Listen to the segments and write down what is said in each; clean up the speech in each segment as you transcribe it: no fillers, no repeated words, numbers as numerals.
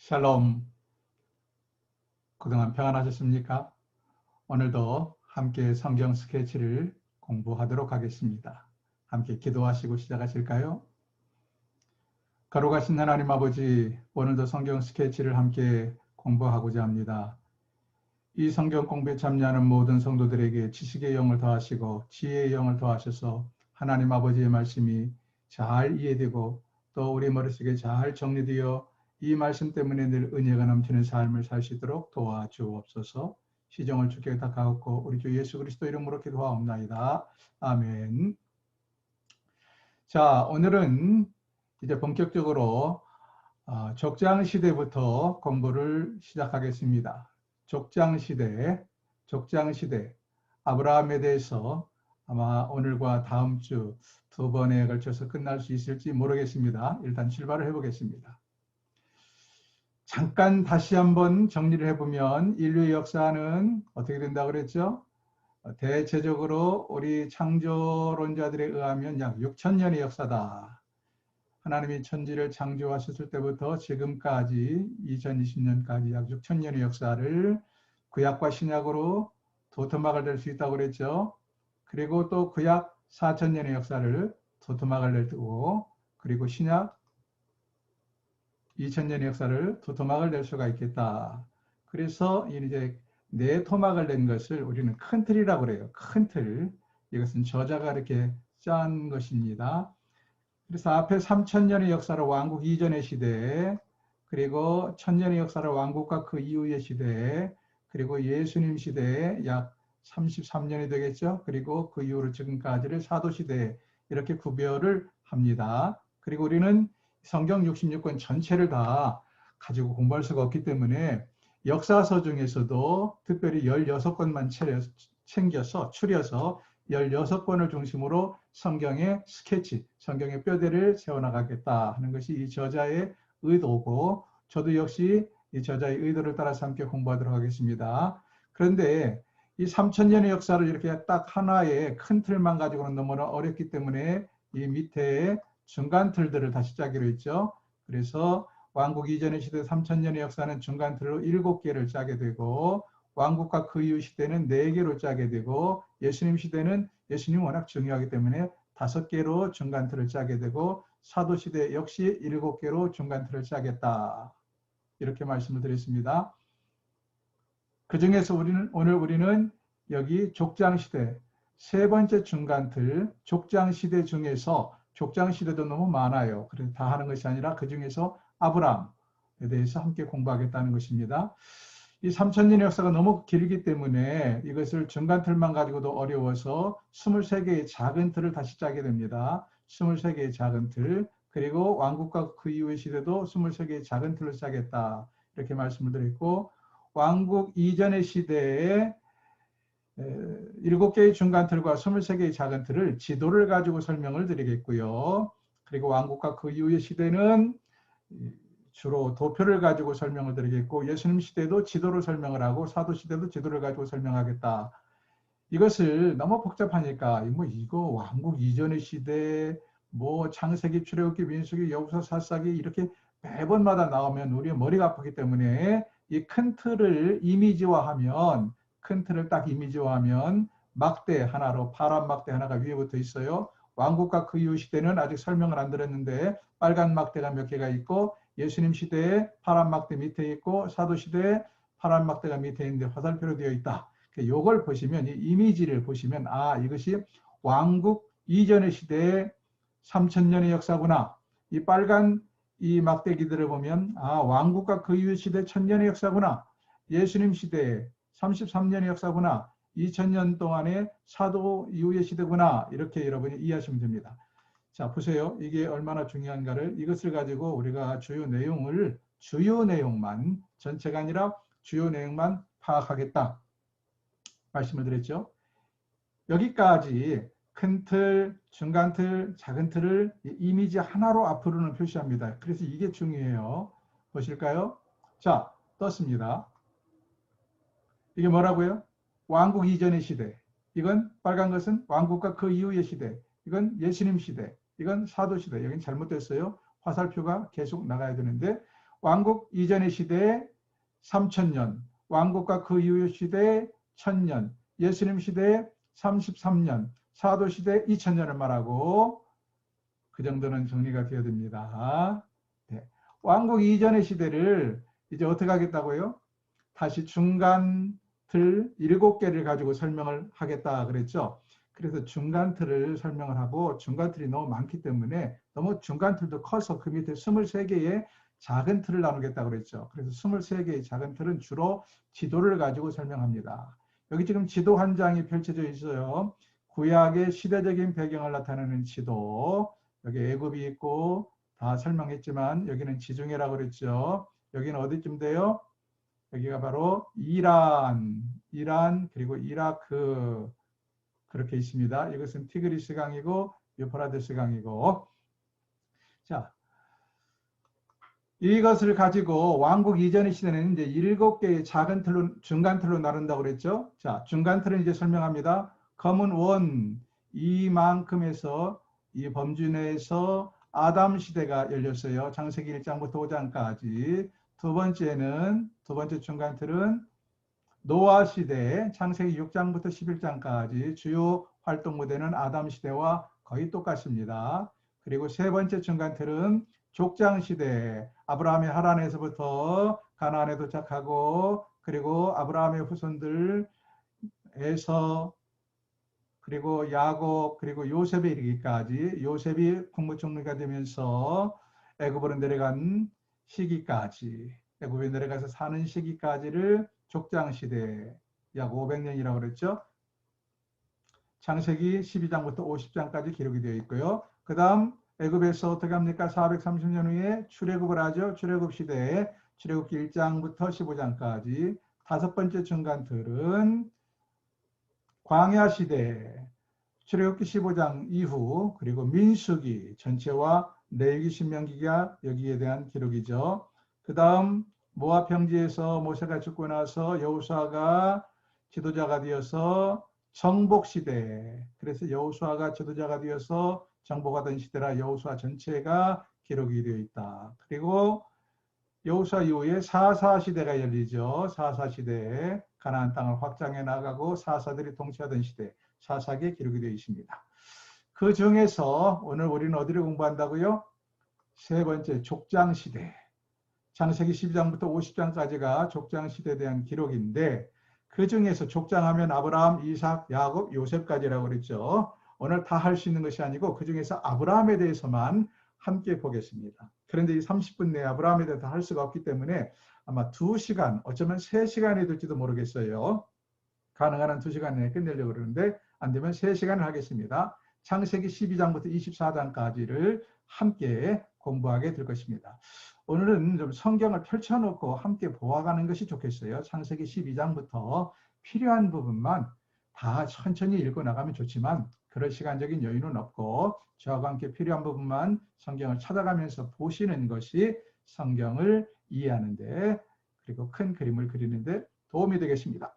샬롬. 그동안 평안하셨습니까? 오늘도 함께 성경 스케치를 공부하도록 하겠습니다. 함께 기도하시고 시작하실까요? 거룩하신 하나님 아버지, 오늘도 성경 스케치를 함께 공부하고자 합니다. 이 성경 공부에 참여하는 모든 성도들에게 지식의 영을 더하시고 지혜의 영을 더하셔서 하나님 아버지의 말씀이 잘 이해되고 또 우리 머릿속에 잘 정리되어 이 말씀 때문에 늘 은혜가 넘치는 삶을 살 수 있도록 도와주옵소서. 시종을 주께 부탁하옵고 우리 주 예수 그리스도 이름으로 기도하옵나이다. 아멘. 자, 오늘은 이제 본격적으로 족장시대부터 공부를 시작하겠습니다. 족장시대, 아브라함에 대해서 아마 오늘과 다음 주 두 번에 걸쳐서 끝날 수 있을지 모르겠습니다. 일단 출발을 해보겠습니다. 잠깐 다시 한번 정리를 해보면 인류의 역사는 어떻게 된다고 그랬죠? 대체적으로 우리 창조론자들에 의하면 약 6,000년의 역사다. 하나님이 천지를 창조하셨을 때부터 지금까지 2020년까지 약 6,000년의 역사를 구약과 신약으로 도토막을 낼 수 있다고 그랬죠. 그리고 또 구약 4,000년의 역사를 도토막을 내고 그리고 신약 2,000년의 역사를 도토막을 낼 수가 있겠다. 그래서 이제 네 토막을 낸 것을 우리는 큰 틀이라고 그래요. 큰 틀. 이것은 저자가 이렇게 짠 것입니다. 그래서 앞에 3,000년의 역사를 왕국 이전의 시대에, 그리고 1,000년의 역사를 왕국과 그 이후의 시대에, 그리고 예수님 시대에 약 33년이 되겠죠. 그리고 그 이후로 지금까지를 사도시대에 이렇게 구별을 합니다. 그리고 우리는 성경 66권 전체를 다 가지고 공부할 수가 없기 때문에 역사서 중에서도 특별히 16권만 챙겨서 추려서 16권을 중심으로 성경의 스케치, 성경의 뼈대를 세워나가겠다 하는 것이 이 저자의 의도고, 저도 역시 이 저자의 의도를 따라서 함께 공부하도록 하겠습니다. 그런데 이 3,000년의 역사를 이렇게 딱 하나의 큰 틀만 가지고는 너무나 어렵기 때문에 이 밑에 중간 틀들을 다시 짜기로 했죠. 그래서 왕국 이전의 시대 3,000년의 역사는 중간 틀로 7개를 짜게 되고, 왕국과 그 이후 시대는 4개로 짜게 되고, 예수님 시대는 예수님이 워낙 중요하기 때문에 5개로 중간 틀을 짜게 되고, 사도 시대 역시 7개로 중간 틀을 짜겠다. 이렇게 말씀을 드렸습니다. 그 중에서 오늘 우리는 여기 족장시대, 세 번째 중간틀, 족장시대 중에서, 족장시대도 너무 많아요. 그래서 다 하는 것이 아니라 그 중에서 아브라함에 대해서 함께 공부하겠다는 것입니다. 이 3,000년의 역사가 너무 길기 때문에 이것을 중간틀만 가지고도 어려워서 23개의 작은 틀을 다시 짜게 됩니다. 23개의 작은 틀, 그리고 왕국과 그 이후의 시대도 23개의 작은 틀을 짜겠다. 이렇게 말씀을 드렸고, 왕국 이전의 시대에 7개의 중간틀과 23개의 작은 틀을 지도를 가지고 설명을 드리겠고요. 그리고 왕국과 그 이후의 시대는 주로 도표를 가지고 설명을 드리겠고, 예수님 시대도 지도를 설명을 하고 사도 시대도 지도를 가지고 설명하겠다. 이것을 너무 복잡하니까 이거 왕국 이전의 시대, 창세기, 출애굽기, 민수기, 여호수아, 사사기 이렇게 매번마다 나오면 우리의 머리가 아프기 때문에 이 큰 틀을 이미지화하면, 큰 틀을 딱 이미지화하면 막대 하나로, 파란 막대 하나가 위에 붙어 있어요. 왕국과 그 이후 시대는 아직 설명을 안 드렸는데 빨간 막대가 몇 개가 있고, 예수님 시대에 파란 막대 밑에 있고, 사도 시대에 파란 막대가 밑에 있는데 화살표로 되어 있다. 이걸 보시면, 이 이미지를 보시면, 이것이 왕국 이전의 시대의 3,000년의 역사구나. 이 빨간 이 막대기들을 보면 왕국과 그 이후 시대 1,000년의 역사구나. 예수님 시대에 33년의 역사구나. 2000년 동안의 사도 이후의 시대구나. 이렇게 여러분이 이해하시면 됩니다. 자, 보세요. 이게 얼마나 중요한가를, 이것을 가지고 우리가 주요 내용만, 전체가 아니라 주요 내용만 파악하겠다 말씀을 드렸죠. 여기까지 큰 틀, 중간 틀, 작은 틀을 이미지 하나로 앞으로는 표시합니다. 그래서 이게 중요해요. 보실까요? 자, 떴습니다. 이게 뭐라고요? 왕국 이전의 시대. 이건 빨간 것은 왕국과 그 이후의 시대. 이건 예수님 시대. 이건 사도 시대. 여긴 잘못됐어요. 화살표가 계속 나가야 되는데, 왕국 이전의 시대 3000년, 왕국과 그 이후 시대 1000년, 예수님 시대 33년, 사도 시대 2000년을 말하고 그 정도는 정리가 되어야 됩니다. 네. 왕국 이전의 시대를 이제 어떻게 하겠다고요? 다시 중간 틀 7개를 가지고 설명을 하겠다 그랬죠. 그래서 중간 틀을 설명을 하고 중간 틀이 너무 많기 때문에 너무 중간 틀도 커서 그 밑에 23개의 작은 틀을 나누겠다 그랬죠. 그래서 23개의 작은 틀은 주로 지도를 가지고 설명합니다. 여기 지금 지도 한 장이 펼쳐져 있어요. 구약의 시대적인 배경을 나타내는 지도. 여기 애굽이 있고 다 설명했지만 여기는 지중해라고 그랬죠. 여기는 어디쯤 돼요? 여기가 바로 이란 그리고 이라크 그렇게 있습니다. 이것은 티그리스 강이고 유프라데스 강이고. 자, 이것을 가지고 왕국 이전의 시대는 이제 7개의 작은 틀로 중간 틀로 나눈다고 그랬죠. 자, 중간 틀은 이제 설명합니다. 검은 원 이만큼에서 이 범주 내에서 아담 시대가 열렸어요. 창세기 1장부터 5장까지. 두 번째 중간 틀은 노아 시대, 창세기 6장부터 11장까지 주요 활동 무대는 아담 시대와 거의 똑같습니다. 그리고 세 번째 중간 틀은 족장 시대, 아브라함의 하란에서부터 가나안에 도착하고 그리고 아브라함의 후손들 에서 그리고 야곱 그리고 요셉에 이르기까지 요셉이 국무총리가 되면서 애굽으로 내려간 시기까지 애굽에 내려가서 사는 시기까지를 족장시대 약 500년이라고 그랬죠. 창세기 12장부터 50장까지 기록이 되어 있고요. 그 다음 애굽에서 어떻게 합니까? 430년 후에 출애굽을 하죠. 출애굽 시대에 출애굽기 1장부터 15장까지 다섯 번째 중간틀은 광야 시대 출애굽기 15장 이후 그리고 민수기 전체와 레위기 신명기가 여기에 대한 기록이죠. 그 다음 모압 평지에서 모세가 죽고 나서 여호수아가 지도자가 되어서 정복 시대. 그래서 여호수아가 지도자가 되어서 정복하던 시대라 여호수아 전체가 기록이 되어 있다. 그리고 여호수아 이후에 사사 시대가 열리죠. 사사 시대에 가나안 땅을 확장해 나가고 사사들이 통치하던 시대, 사사기에 기록이 되어 있습니다. 그 중에서 오늘 우리는 어디를 공부한다고요? 세 번째 족장 시대. 창세기 12장부터 50장까지가 족장 시대에 대한 기록인데 그 중에서 족장하면 아브라함, 이삭, 야곱, 요셉까지라고 그랬죠. 오늘 다 할 수 있는 것이 아니고 그 중에서 아브라함에 대해서만 함께 보겠습니다. 그런데 이 30분 내에 아브라함에 대해서 할 수가 없기 때문에 아마 2시간, 어쩌면 3시간이 될지도 모르겠어요. 가능한 한 2시간 내에 끝내려고 그러는데 안 되면 3시간을 하겠습니다. 창세기 12장부터 24장까지를 함께 공부하게 될 것입니다. 오늘은 좀 성경을 펼쳐놓고 함께 보아가는 것이 좋겠어요. 창세기 12장부터 필요한 부분만 다 천천히 읽어 나가면 좋지만 그럴 시간적인 여유는 없고 저와 함께 필요한 부분만 성경을 찾아가면서 보시는 것이 성경을 이해하는데 그리고 큰 그림을 그리는데 도움이 되겠습니다.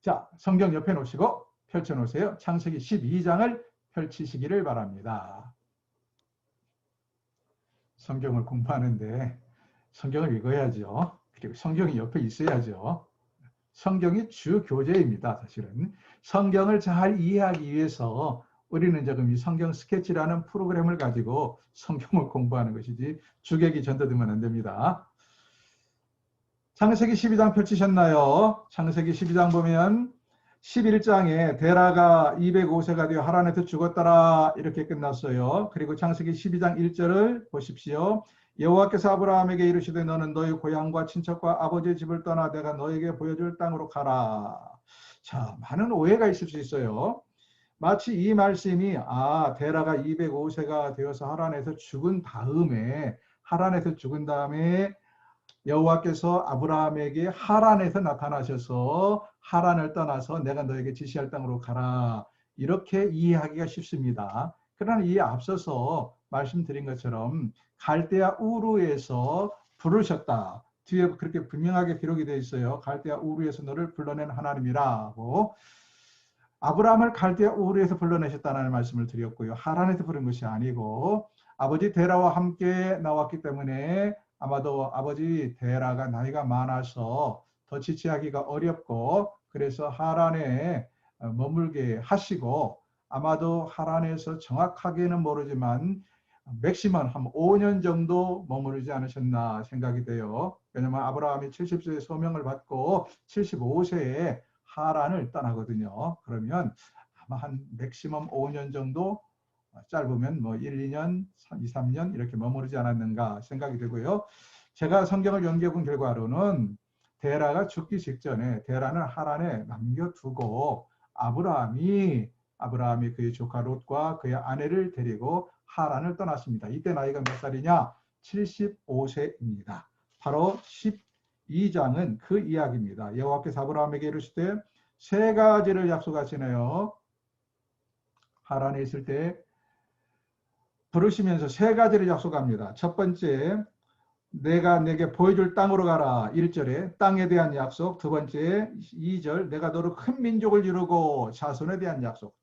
자, 성경 옆에 놓으시고 펼쳐놓으세요. 창세기 12장을 펼치시기를 바랍니다. 성경을 공부하는데 성경을 읽어야죠. 그리고 성경이 옆에 있어야죠. 성경이 주 교재입니다. 사실은 성경을 잘 이해하기 위해서 우리는 지금 이 성경 스케치라는 프로그램을 가지고 성경을 공부하는 것이지 주객이 전도되면 안 됩니다. 창세기 12장 펼치셨나요? 창세기 12장 보면 11장에 데라가 205세가 되어 하란에서 죽었더라 이렇게 끝났어요. 그리고 창세기 12장 1절을 보십시오. 여호와께서 아브라함에게 이르시되 너는 너희 고향과 친척과 아버지의 집을 떠나 내가 너에게 보여줄 땅으로 가라. 자, 많은 오해가 있을 수 있어요. 마치 이 말씀이 데라가 205세가 되어서 하란에서 죽은 다음에 여호와께서 아브라함에게 하란에서 나타나셔서 하란을 떠나서 내가 너에게 지시할 땅으로 가라 이렇게 이해하기가 쉽습니다. 그러나 이에 앞서서 말씀드린 것처럼 갈대아 우르에서 부르셨다. 뒤에 그렇게 분명하게 기록이 되어 있어요. 갈대아 우르에서 너를 불러낸 하나님이라고. 아브라함을 갈대아 우르에서 불러내셨다는 말씀을 드렸고요. 하란에서 부른 것이 아니고 아버지 데라와 함께 나왔기 때문에 아마도 아버지 데라가 나이가 많아서 더 지체하기가 어렵고 그래서 하란에 머물게 하시고 아마도 하란에서 정확하게는 모르지만 맥시멈 한 5년 정도 머무르지 않으셨나 생각이 돼요. 왜냐하면 아브라함이 70세에 소명을 받고 75세에 하란을 떠나거든요. 그러면 아마 한 맥시멈 5년 정도 짧으면 뭐 1, 2년, 2, 3년 이렇게 머무르지 않았는가 생각이 되고요. 제가 성경을 연구해 본 결과로는 데라가 죽기 직전에 데라는 하란에 남겨두고 아브라함이 그의 조카 롯과 그의 아내를 데리고 하란을 떠났습니다. 이때 나이가 몇 살이냐? 75세입니다. 바로 12장은 그 이야기입니다. 여호와께서 아브라함에게 이르시되 세 가지를 약속하시네요. 하란에 있을 때 부르시면서 세 가지를 약속합니다. 첫 번째, 내가 내게 보여줄 땅으로 가라. 1절에 땅에 대한 약속. 두 번째, 2절, 내가 너로 큰 민족을 이루고 자손에 대한 약속.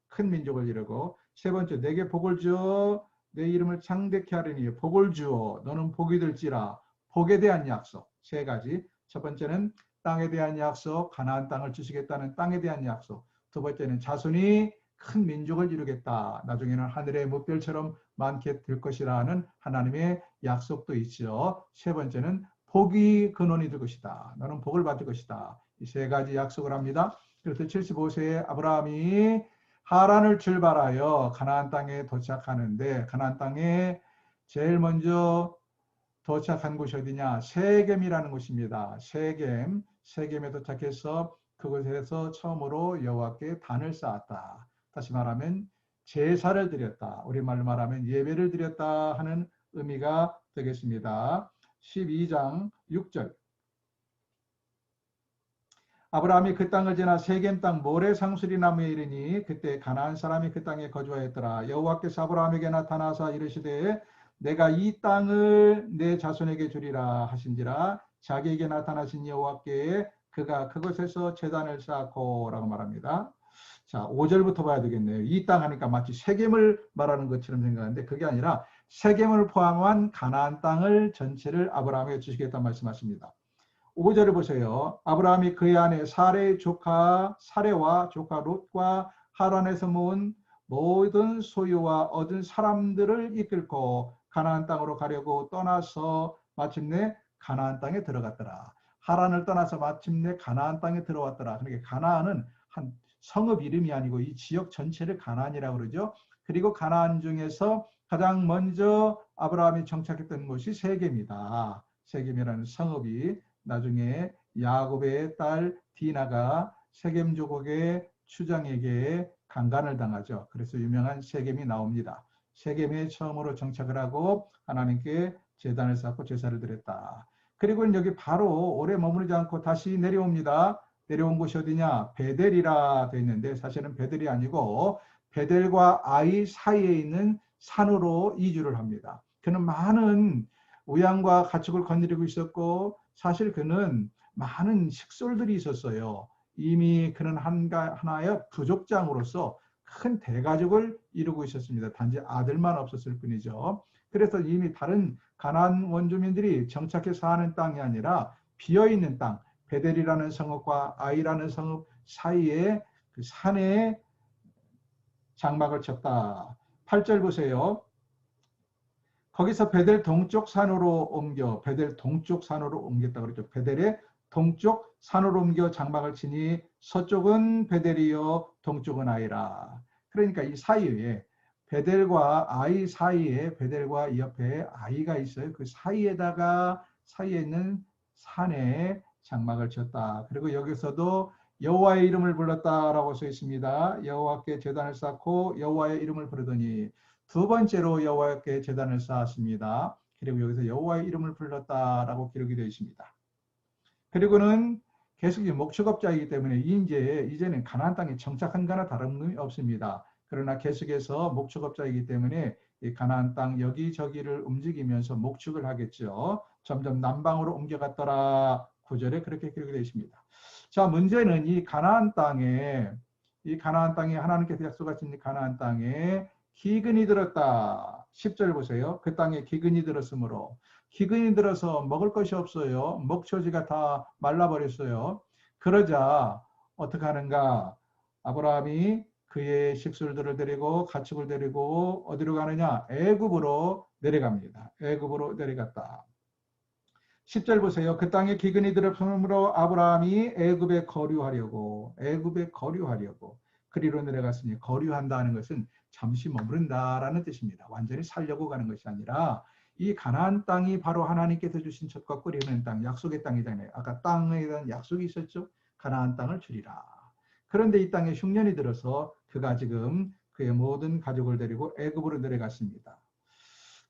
큰 민족을 이루고. 세 번째, 내게 복을 주어 내 이름을 창대케 하리니 복을 주어 너는 복이 될지라. 복에 대한 약속. 세 가지. 첫 번째는 땅에 대한 약속, 가나안 땅을 주시겠다는 땅에 대한 약속. 두 번째는 자손이 큰 민족을 이루겠다. 나중에는 하늘의 무별처럼 많게 될 것이라는 하나님의 약속도 있죠. 세 번째는 복이 근원이 될 것이다. 너는 복을 받을 것이다. 이 세 가지 약속을 합니다. 그래서 75세에 아브라함이 하란을 출발하여 가나안 땅에 도착하는데 가나안 땅에 제일 먼저 도착한 곳이 어디냐? 세겜이라는 곳입니다. 세겜에 도착해서 그곳에서 처음으로 여호와께 단을 쌓았다. 다시 말하면 제사를 드렸다. 우리말로 말하면 예배를 드렸다 하는 의미가 되겠습니다. 12장 6절. 아브라함이 그 땅을 지나 세겜 땅 모래 상수리 나무에 이르니 그때 가나안 사람이 그 땅에 거주하였더라. 여호와께서 아브라함에게 나타나사 이르시되 내가 이 땅을 내 자손에게 주리라 하신지라. 자기에게 나타나신 여호와께 그가 그곳에서 제단을 쌓고 라고 말합니다. 자, 5절부터 봐야 되겠네요. 이 땅 하니까 마치 세겜을 말하는 것처럼 생각하는데 그게 아니라 세겜을 포함한 가나안 땅을 전체를 아브라함에게 주시겠다는 말씀하십니다. 5절을 보세요. 아브라함이 그의 아내 사레와 조카 롯과 하란에서 모은 모든 소유와 얻은 사람들을 이끌고 가나안 땅으로 가려고 떠나서 마침내 가나안 땅에 들어갔더라. 하란을 떠나서 마침내 가나안 땅에 들어왔더라. 그러니까 가나안은 한 성읍 이름이 아니고 이 지역 전체를 가나안이라고 그러죠. 그리고 가나안 중에서 가장 먼저 아브라함이 정착했던 곳이 세겜이다. 세겜이라는 성읍이 나중에 야곱의 딸 디나가 세겜 조국의 추장에게 강간을 당하죠. 그래서 유명한 세겜이 나옵니다. 세겜에 처음으로 정착을 하고 하나님께 제단을 쌓고 제사를 드렸다. 그리고 여기 바로 오래 머무르지 않고 다시 내려옵니다. 내려온 곳이 어디냐? 베델이라 되어 있는데 사실은 베델이 아니고 베델과 아이 사이에 있는 산으로 이주를 합니다. 그는 많은 우양과 가축을 거느리고 있었고 사실 그는 많은 식솔들이 있었어요. 이미 그는 하나의 부족장으로서 큰 대가족을 이루고 있었습니다. 단지 아들만 없었을 뿐이죠. 그래서 이미 다른 가나안 원주민들이 정착해 사는 땅이 아니라 비어있는 땅, 베델이라는 성읍과 아이라는 성읍 사이에 그 산에 장막을 쳤다. 8절 보세요. 거기서 베델 동쪽 산으로 옮겨 베델 동쪽 산으로 옮겼다고 그랬죠. 베델의 동쪽 산으로 옮겨 장막을 치니 서쪽은 베델이요 동쪽은 아이라. 그러니까 이 사이에 베델과 아이 사이에 베델과 이 옆에 아이가 있어요. 그 사이에다가 사이에 있는 산에 장막을 쳤다. 그리고 여기서도 여호와의 이름을 불렀다라고 써 있습니다. 여호와께 제단을 쌓고 여호와의 이름을 부르더니 두 번째로 여호와께 제단을 쌓았습니다. 그리고 여기서 여호와의 이름을 불렀다라고 기록이 되어 있습니다. 그리고는 계속 목축업자이기 때문에 이제는 가나안 땅에 정착한 거나 다름이 없습니다. 그러나 계속해서 목축업자이기 때문에 이 가나안 땅 여기저기를 움직이면서 목축을 하겠죠. 점점 남방으로 옮겨갔더라. 9절에 그렇게 기록이 되어 있습니다. 자, 문제는 이 가나안 땅에 하나님께서 약속하신 가나안 땅에 기근이 들었다. 10절 보세요. 그 땅에 기근이 들었으므로. 기근이 들어서 먹을 것이 없어요. 먹초지가 다 말라버렸어요. 그러자 어떻게 하는가? 아브라함이 그의 식술들을 데리고 가축을 데리고 어디로 가느냐? 애굽으로 내려갑니다. 애굽으로 내려갔다. 10절 보세요. 그 땅에 기근이 들었으므로 아브라함이 애굽에 거류하려고 그리로 내려갔으니, 거류한다는 것은 잠시 머무른다라는 뜻입니다. 완전히 살려고 가는 것이 아니라 이 가나안 땅이 바로 하나님께서 주신 젖과 꿀이 흐르는 땅, 약속의 땅이잖아요. 아까 땅에 대한 약속이 있었죠. 가나안 땅을 주리라. 그런데 이 땅에 흉년이 들어서 그가 지금 그의 모든 가족을 데리고 애굽으로 내려갔습니다.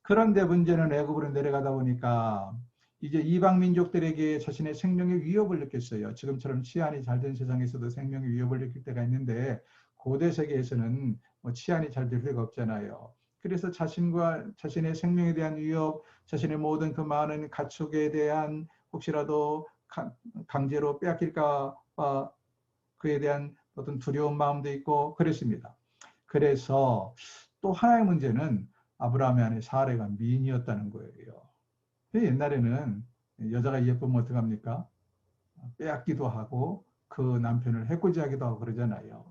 그런데 문제는 애굽으로 내려가다 보니까 이제 이방 민족들에게 자신의 생명의 위협을 느꼈어요. 지금처럼 치안이 잘 된 세상에서도 생명의 위협을 느낄 때가 있는데 고대 세계에서는 뭐 치안이 잘 될 리가 없잖아요. 그래서 자신의 생명에 대한 위협, 자신의 모든 그 많은 가축에 대한 혹시라도 강제로 빼앗길까 봐 그에 대한 어떤 두려운 마음도 있고 그랬습니다. 그래서 또 하나의 문제는 아브라함의 아내 사레가 미인이었다는 거예요. 옛날에는 여자가 예쁘면 어떡합니까? 빼앗기도 하고 그 남편을 해코지하기도 하고 그러잖아요.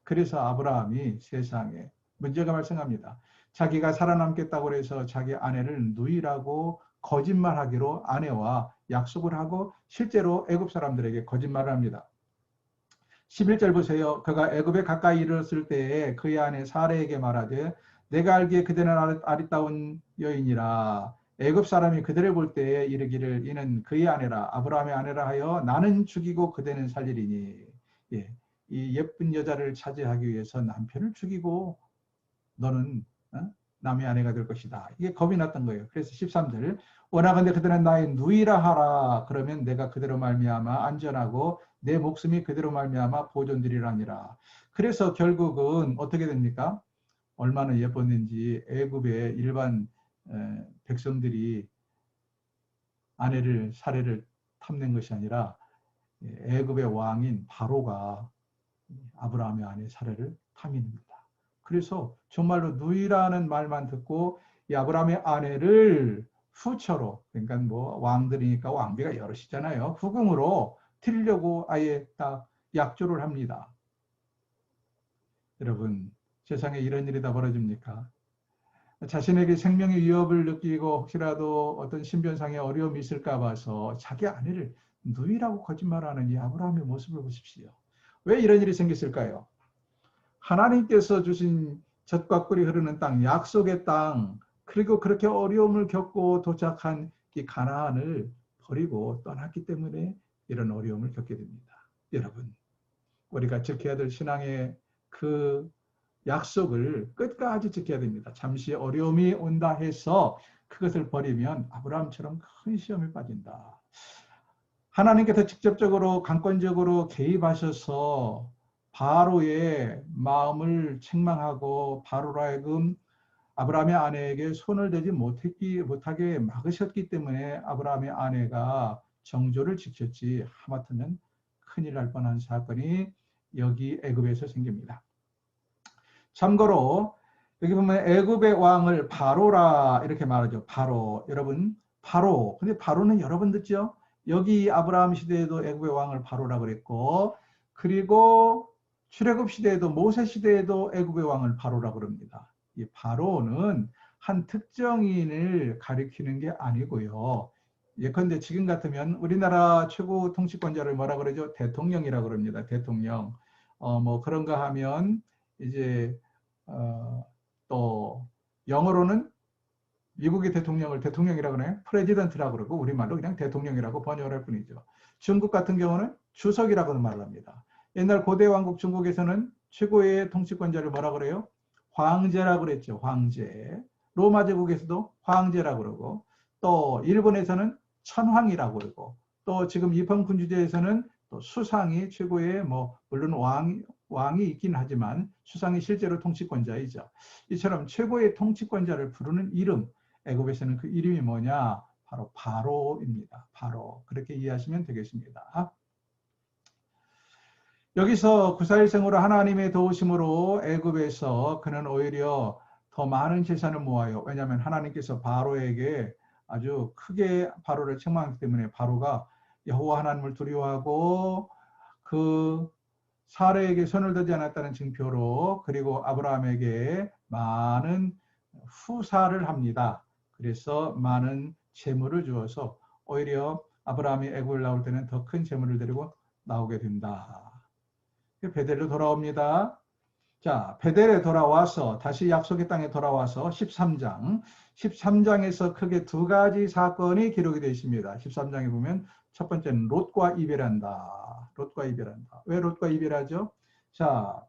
그래서 아브라함이 세상에 문제가 발생합니다. 자기가 살아남겠다고 해서 자기 아내를 누이라고 거짓말하기로 아내와 약속을 하고 실제로 애굽 사람들에게 거짓말을 합니다. 11절 보세요. 그가 애굽에 가까이 이르렀을 때에 그의 아내 사레에게 말하되 내가 알기에 그대는 아리따운 여인이라. 애굽 사람이 그들을 볼 때에 이르기를 이는 그의 아내라, 아브라함의 아내라 하여 나는 죽이고 그대는 살리리니. 예, 이 예쁜 여자를 차지하기 위해서 남편을 죽이고 너는 남의 아내가 될 것이다. 이게 겁이 났던 거예요. 그래서 13절 원하건대 그들은 나의 누이라 하라. 그러면 내가 그대로 말미암아 안전하고 내 목숨이 그대로 말미암아 보존되리라니라. 그래서 결국은 어떻게 됩니까? 얼마나 예뻤는지 애굽의 일반 백성들이 아내를 사례를 탐낸 것이 아니라 애굽의 왕인 바로가 아브라함의 아내 사례를 탐입니다. 그래서 정말로 누이라는 말만 듣고 이 아브라함의 아내를 후처로, 그러니까 뭐 왕들이니까 왕비가 여럿이잖아요. 후궁으로 드리려고 아예 딱 약조를 합니다. 여러분, 세상에 이런 일이 다 벌어집니까? 자신에게 생명의 위협을 느끼고 혹시라도 어떤 신변상의 어려움이 있을까 봐서 자기 아내를 누이라고 거짓말하는 이 아브라함의 모습을 보십시오. 왜 이런 일이 생겼을까요? 하나님께서 주신 젖과 꿀이 흐르는 땅, 약속의 땅, 그리고 그렇게 어려움을 겪고 도착한 이 가나안을 버리고 떠났기 때문에 이런 어려움을 겪게 됩니다. 여러분, 우리가 지켜야 될 신앙의 그 약속을 끝까지 지켜야 됩니다. 잠시 어려움이 온다 해서 그것을 버리면 아브라함처럼 큰 시험에 빠진다. 하나님께서 직접적으로 강권적으로 개입하셔서 바로의 마음을 책망하고 바로로 하여금 아브라함의 아내에게 손을 대지 못하게 막으셨기 때문에 아브라함의 아내가 정조를 지켰지, 하마터면 큰일 날 뻔한 사건이 여기 애굽에서 생깁니다. 참고로 여기 보면 애굽의 왕을 바로라 이렇게 말하죠. 바로. 여러분, 바로. 근데 바로는 여러분 듣죠? 여기 아브라함 시대에도 애굽의 왕을 바로라 그랬고, 그리고 출애굽 시대에도 모세 시대에도 애굽의 왕을 바로라 그럽니다. 이 바로는 한 특정인을 가리키는 게 아니고요. 예컨대 지금 같으면 우리나라 최고 통치권자를 뭐라 그러죠? 대통령이라 그럽니다. 대통령. 뭐 그런가 하면 이제 또 영어로는 미국의 대통령을 대통령이라고 그러나요? 프레지던트라고 그러고 우리말로 그냥 대통령이라고 번역을 할 뿐이죠. 중국 같은 경우는 주석이라고는 말을 합니다. 옛날 고대 왕국 중국에서는 최고의 통치권자를 뭐라 그래요? 황제라고 그랬죠. 황제. 로마 제국에서도 황제라고 그러고, 또 일본에서는 천황이라고 그러고, 또 지금 이펑군 주제에서는 또 수상이 최고의 물론 왕이 있긴 하지만 수상이 실제로 통치권자이죠. 이처럼 최고의 통치권자를 부르는 이름, 애굽에서는 그 이름이 뭐냐? 바로 바로입니다. 바로. 그렇게 이해하시면 되겠습니다. 여기서 구사일생으로 하나님의 도우심으로 애굽에서 그는 오히려 더 많은 재산을 모아요. 왜냐하면 하나님께서 바로에게 아주 크게 바로를 책망하기 때문에 바로가 여호와 하나님을 두려워하고 그 사례에게 손을 대지 않았다는 증표로 그리고 아브라함에게 많은 후사를 합니다. 그래서 많은 재물을 주어서 오히려 아브라함이 애굽을 나올 때는 더 큰 재물을 데리고 나오게 된다. 베델로 돌아옵니다. 자, 베델에 돌아와서 다시 약속의 땅에 돌아와서 13장에서 크게 두 가지 사건이 기록이 되어 있습니다. 13장에 보면 첫 번째는 롯과 이별한다. 롯과 이별한다. 왜 롯과 이별하죠? 자,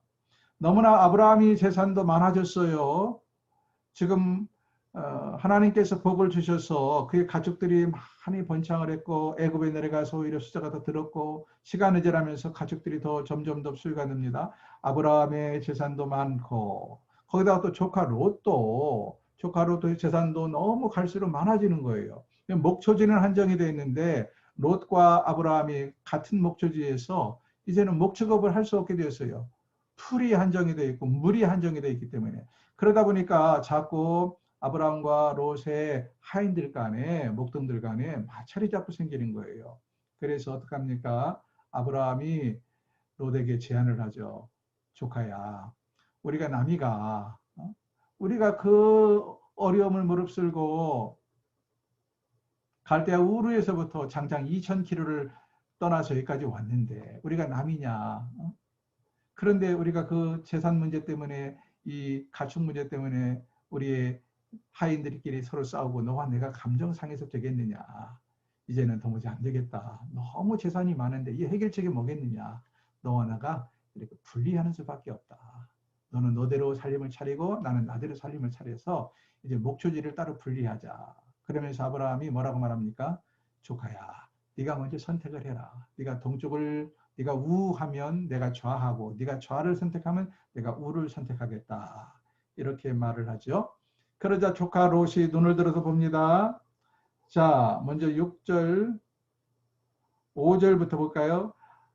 너무나 아브라함이 재산도 많아졌어요. 지금 하나님께서 복을 주셔서 그의 가족들이 많이 번창을 했고 애굽에 내려가서 오히려 숫자가 더 늘었고 시간이 지나면서 가족들이 더 점점 더 수요가 듭니다. 아브라함의 재산도 많고 거기다가 또 조카 롯의 재산도 너무 갈수록 많아지는 거예요. 목초지는 한정이 되어 있는데 롯과 아브라함이 같은 목초지에서 이제는 목축업을 할 수 없게 되었어요. 풀이 한정이 되어 있고 물이 한정이 되어 있기 때문에 그러다 보니까 자꾸 아브라함과 롯의 하인들 간에 목동들 간에 마찰이 자꾸 생기는 거예요. 그래서 어떡합니까? 아브라함이 롯에게 제안을 하죠. 조카야, 우리가 남이가 우리가 그 어려움을 무릅쓰고 갈대아 우르에서부터 장장 2000km를 떠나서 여기까지 왔는데 우리가 남이냐? 그런데 우리가 그 재산 문제 때문에 이 가축 문제 때문에 우리의 하인들끼리 서로 싸우고 너와 내가 감정 상해서 되겠느냐. 이제는 도무지 안 되겠다. 너무 재산이 많은데 이 해결책이 뭐겠느냐. 너와 나가 이렇게 분리하는 수밖에 없다. 너는 너대로 살림을 차리고 나는 나대로 살림을 차려서 이제 목초지를 따로 분리하자. 그러면서 아브라함이 뭐라고 말합니까? 조카야, 네가 먼저 선택을 해라. 네가 우하면 내가 좌하고 네가 좌를 선택하면 내가 우를 선택하겠다. 이렇게 말을 하죠. 그러자 조카 롯이 눈을 들어서 봅니다. 자, 먼저 6절, 5절부터 볼까요?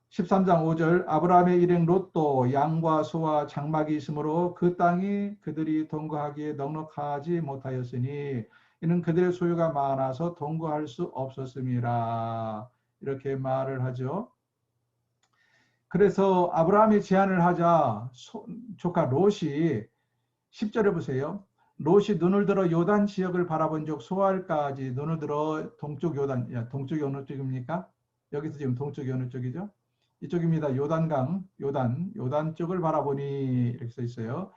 13장 5절 아브라함의 일행 롯도 양과 소와 장막이 있으므로 그 땅이 그들이 동거하기에 넉넉하지 못하였으니 이는 그들의 소유가 많아서 동거할 수 없었음이라. 이렇게 말을 하죠. 그래서 아브라함이 제안을 하자 조카 롯이 10절에 보세요. 롯이 눈을 들어 요단 지역을 바라본 적 소알까지 눈을 들어 동쪽 요단, 동쪽이 어느 쪽입니까? 여기서 지금 동쪽이 어느 쪽이죠? 이쪽입니다. 요단강, 요단 쪽을 바라보니 이렇게 써 있어요.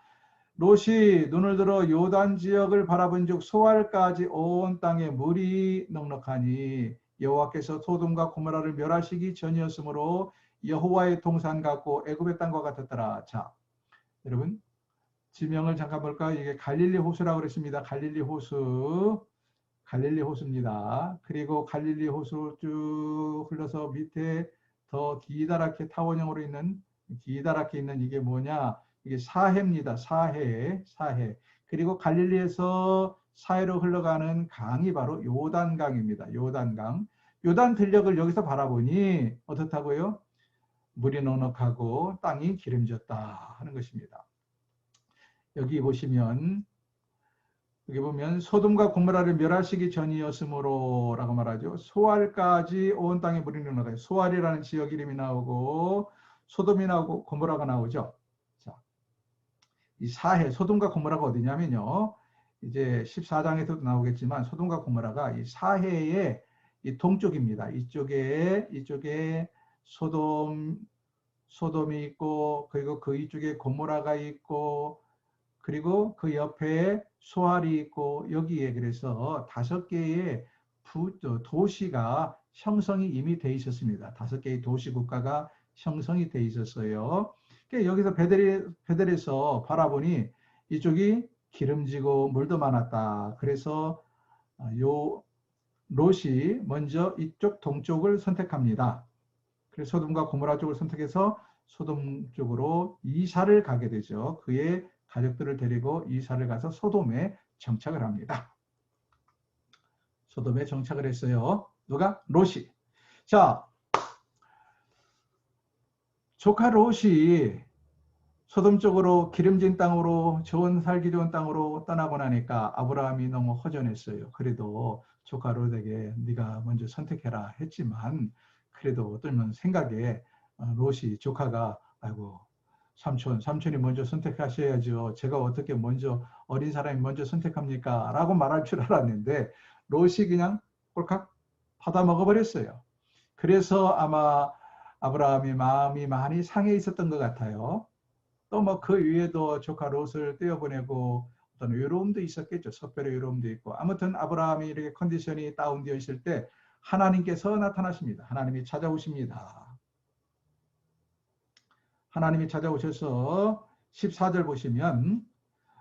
롯이 눈을 들어 요단 지역을 바라본 적 소알까지 온 땅에 물이 넉넉하니 여호와께서 소돔과 고모라를 멸하시기 전이었으므로 여호와의 동산 같고 애굽의 땅과 같았더라. 자, 여러분 지명을 잠깐 볼까요? 이게 갈릴리 호수라고 그랬습니다. 갈릴리 호수입니다. 그리고 갈릴리 호수 쭉 흘러서 밑에 더 기다랗게 타원형으로 있는 기다랗게 있는 이게 뭐냐? 이게 사해입니다. 사해. 그리고 갈릴리에서 사해로 흘러가는 강이 바로 요단강입니다. 요단강. 요단 들녘을 여기서 바라보니 어떻다고요? 물이 넉넉하고 땅이 기름졌다 하는 것입니다. 여기 보면 소돔과 고모라를 멸하시기 전이었으므로 라고 말하죠. 소알까지 온 땅에 물이 넉넉하다. 소알이라는 지역 이름이 나오고 소돔이 나오고 고모라가 나오죠. 자, 이 사해 소돔과 고모라가 어디냐면요. 이제 14장에서도 나오겠지만 소돔과 고모라가 이 사해의 이 동쪽입니다. 이쪽에 소돔이 있고 그리고 그 이쪽에 고모라가 있고 그리고 그 옆에 소알이 있고 여기에 그래서 5개의 도시가 형성이 이미 돼 있었습니다. 5개의 도시 국가가 형성이 돼 있었어요. 여기서 베델에서 바라보니 이쪽이 기름지고 물도 많았다. 그래서 요 롯이 먼저 이쪽 동쪽을 선택합니다. 그래서 소돔과 고모라 쪽을 선택해서 소돔 쪽으로 이사를 가게 되죠. 그의 가족들을 데리고 이사를 가서 소돔에 정착을 합니다. 소돔에 정착을 했어요. 누가? 롯이. 자, 조카 롯이 소돔 쪽으로 기름진 땅으로 살기 좋은 땅으로 떠나고 나니까 아브라함이 너무 허전했어요. 그래도 조카 롯에게 네가 먼저 선택해라 했지만 그래도 어떤 생각에 롯이 조카가 아이고 삼촌이 먼저 선택하셔야죠. 제가 어떻게 먼저 어린 사람이 먼저 선택합니까? 라고 말할 줄 알았는데 롯이 그냥 꼴깍 받아 먹어버렸어요. 그래서 아마 아브라함이 마음이 많이 상해 있었던 것 같아요. 또 뭐 그 위에도 조카 롯을 떼어보내고 어떤 외로움도 있었겠죠. 석별의 외로움도 있고. 아무튼 아브라함이 이렇게 컨디션이 다운되어 있을 때 하나님께서 나타나십니다. 하나님이 찾아오십니다. 하나님이 찾아오셔서 14절 보시면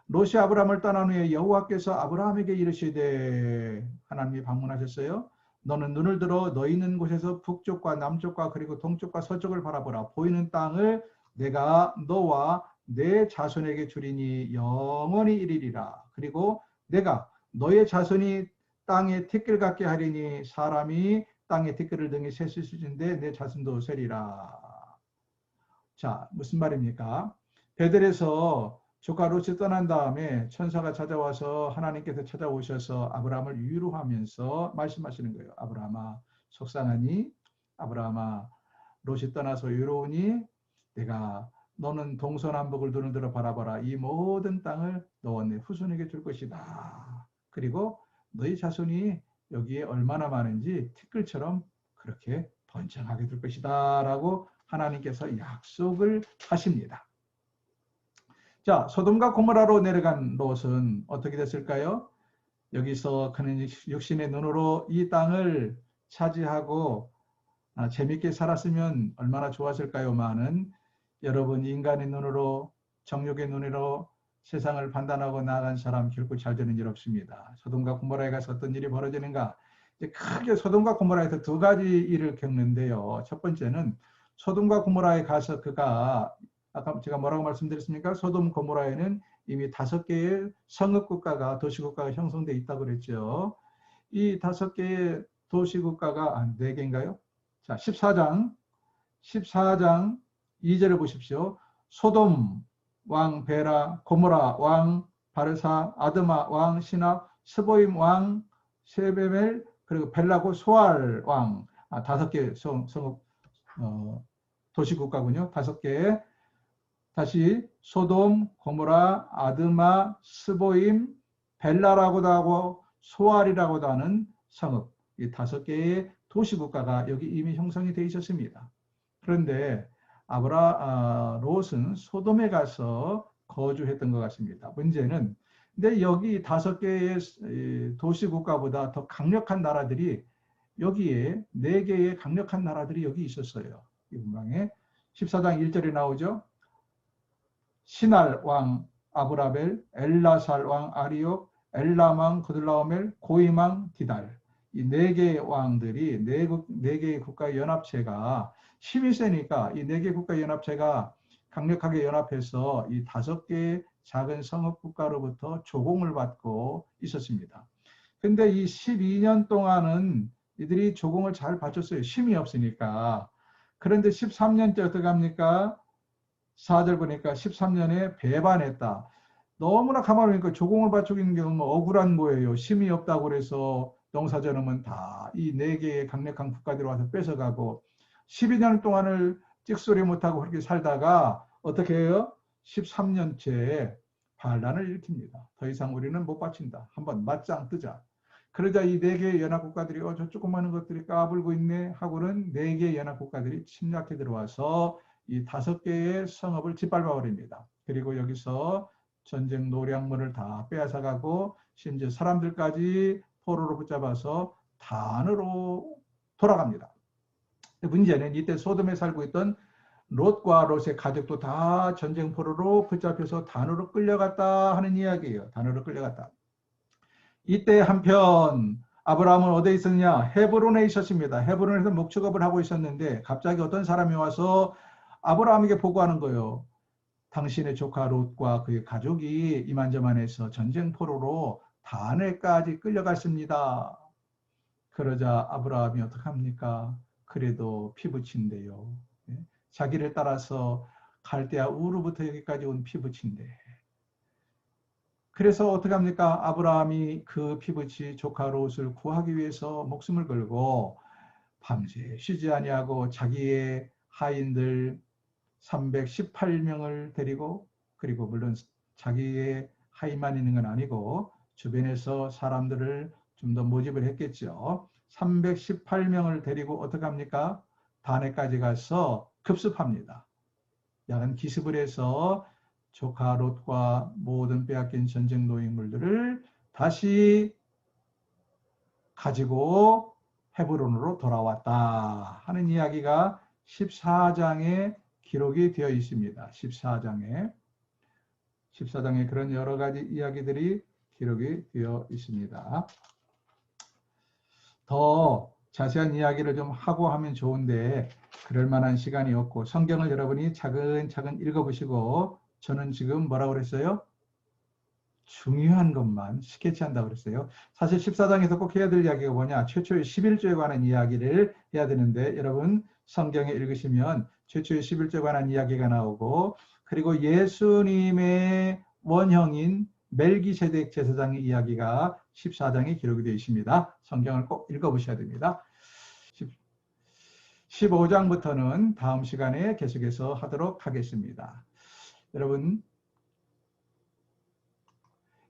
롯이 아브라함을 떠난 후에 여호와께서 아브라함에게 이르시되 하나님이 방문하셨어요. 너는 눈을 들어 너 있는 곳에서 북쪽과 남쪽과 그리고 동쪽과 서쪽을 바라보라. 보이는 땅을 내가 너와 내 자손에게 주리니 영원히 이르리라. 그리고 내가 너의 자손이 땅에 티끌 같게 하리니 사람이 땅에 티끌을 등에 셀 수 있는데 내 자손도 세리라. 자, 무슨 말입니까? 베델에서 조카 롯이 떠난 다음에 천사가 찾아와서 하나님께서 찾아오셔서 아브라함을 위로하면서 말씀하시는 거예요. 아브라함아, 속상하니? 아브라함아, 롯이 떠나서 외로우니? 내가 너는 동서남북을 눈을 들어 바라봐라. 이 모든 땅을 너와 내 후손에게 줄 것이다. 그리고 너희 자손이 여기에 얼마나 많은지 티끌처럼 그렇게 번창하게 될 것이다. 라고 하나님께서 약속을 하십니다. 자, 소돔과 고모라로 내려간 롯은 어떻게 됐을까요? 여기서 그는 육신의 눈으로 이 땅을 차지하고 재밌게 살았으면 얼마나 좋았을까요만은 여러분 인간의 눈으로 정욕의 눈으로 세상을 판단하고 나아간 사람 결코 잘 되는 일 없습니다. 소돔과 고모라에 가서 어떤 일이 벌어지는가? 이제 크게 소돔과 고모라에서 두 가지 일을 겪는데요. 첫 번째는 소돔과 고모라에 가서 그가 아까 제가 뭐라고 말씀드렸습니까? 소돔 고모라에는 이미 5개의 성읍국가가 도시국가가 형성되어 있다고 그랬죠. 이 5개의 도시국가가 4개인가요? 자, 14장 2절을 보십시오. 소돔 왕 베라, 고모라 왕 바르사, 아드마 왕 시납, 스보임 왕 세베멜, 그리고 벨라고 소알 왕 5개 성읍 도시국가군요. 5개. 다시 소돔, 고모라, 아드마, 스보임, 벨라라고도 하고 소알이라고도 하는 성읍, 이 5개의 도시국가가 여기 이미 형성이 되어 있었습니다. 그런데 롯은 소돔에 가서 거주했던 것 같습니다. 문제는 근데 여기 5개의 도시국가보다 더 강력한 나라들이 여기에 4개의 강력한 나라들이 여기 있었어요. 이 문방에 14장 1절에 나오죠. 시날 왕 아브라벨, 엘라살 왕 아리옥, 엘람 왕 그들라오멜, 고임 왕 디달. 이 4개의 왕들이 4개의 국가 연합체가 힘이 세니까 이 4개 국가 연합체가 강력하게 연합해서 이 5개의 작은 성읍 국가로부터 조공을 받고 있었습니다. 근데 이 12년 동안은 이들이 조공을 잘 받쳤어요. 힘이 없으니까. 그런데 13년째 어떻게 합니까? 4절 보니까 13년에 배반했다. 너무나 가만히 보니까 조공을 바치는 게 너무 억울한 거예요. 힘이 없다고 그래서 농사져놓으면 다 이 4개의 강력한 국가들이 와서 뺏어가고 12년 동안을 찍소리 못하고 그렇게 살다가 어떻게 해요? 13년째 반란을 일으킵니다. 더 이상 우리는 못 바친다. 한번 맞짱 뜨자. 그러자 이 4개의 연합국가들이 저 조그마한 것들이 까불고 있네 하고는 4개의 연합국가들이 침략해 들어와서 이 5개의 성읍을 짓밟아 버립니다. 그리고 여기서 전쟁 노량물을 다 빼앗아가고 심지어 사람들까지 포로로 붙잡아서 단으로 돌아갑니다. 문제는 이때 소돔에 살고 있던 롯과 롯의 가족도 다 전쟁 포로로 붙잡혀서 단으로 끌려갔다 하는 이야기예요. 단으로 끌려갔다. 이때 한편 아브라함은 어디에 있었냐? 헤브론에 있었습니다. 헤브론에서 목축업을 하고 있었는데 갑자기 어떤 사람이 와서 아브라함에게 보고하는 거예요. 당신의 조카 롯과 그의 가족이 이만저만해서 전쟁 포로로 단에까지 끌려갔습니다. 그러자 아브라함이 어떡합니까? 그래도 피부친데요. 자기를 따라서 갈대아 우르부터 여기까지 온 피부치인데. 그래서 어떻게 합니까? 아브라함이 그 피부치 조카 롯을 구하기 위해서 목숨을 걸고 밤새 쉬지 아니하고 자기의 하인들 318명을 데리고, 그리고 물론 자기의 하인만 있는 건 아니고 주변에서 사람들을 좀 더 모집을 했겠죠. 318명을 데리고 어떻게 합니까? 단해까지 가서 급습합니다. 야간 기습을 해서 조카 롯과 모든 빼앗긴 전쟁 노예물들을 다시 가지고 헤브론으로 돌아왔다 하는 이야기가 14장에 기록이 되어 있습니다. 14장에 그런 여러 가지 이야기들이 기록이 되어 있습니다. 더 자세한 이야기를 좀 하고 하면 좋은데 그럴 만한 시간이 없고, 성경을 여러분이 차근차근 읽어보시고, 저는 지금 뭐라고 그랬어요? 중요한 것만 스케치한다고 그랬어요. 사실 14장에서 꼭 해야 될 이야기가 뭐냐? 최초의 11조에 관한 이야기를 해야 되는데, 여러분 성경에 읽으시면 최초의 11조에 관한 이야기가 나오고, 그리고 예수님의 원형인 멜기세덱 제사장의 이야기가 14장에 기록이 되어 있습니다. 성경을 꼭 읽어보셔야 됩니다. 15장부터는 다음 시간에 계속해서 하도록 하겠습니다. 여러분,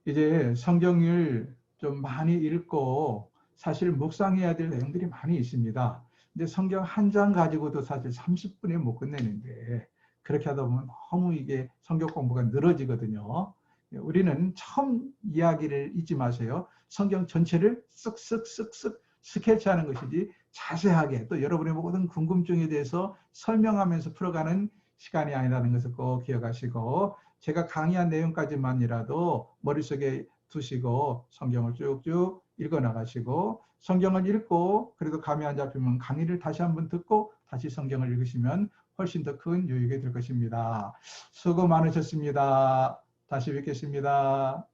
이제 성경을 좀 많이 읽고 사실 묵상해야 될 내용들이 많이 있습니다. 근데 성경 한 장 가지고도 사실 30분에 못 끝내는데, 그렇게 하다 보면 너무 이게 성경 공부가 늘어지거든요. 우리는 처음 이야기를 잊지 마세요. 성경 전체를 쓱쓱쓱쓱 스케치하는 것이지, 자세하게 또 여러분의 모든 궁금증에 대해서 설명하면서 풀어가는 시간이 아니라는 것을 꼭 기억하시고, 제가 강의한 내용까지만이라도 머릿속에 두시고 성경을 쭉쭉 읽어 나가시고, 성경을 읽고 그래도 감이 안 잡히면 강의를 다시 한번 듣고 다시 성경을 읽으시면 훨씬 더 큰 유익이 될 것입니다. 수고 많으셨습니다. 다시 뵙겠습니다.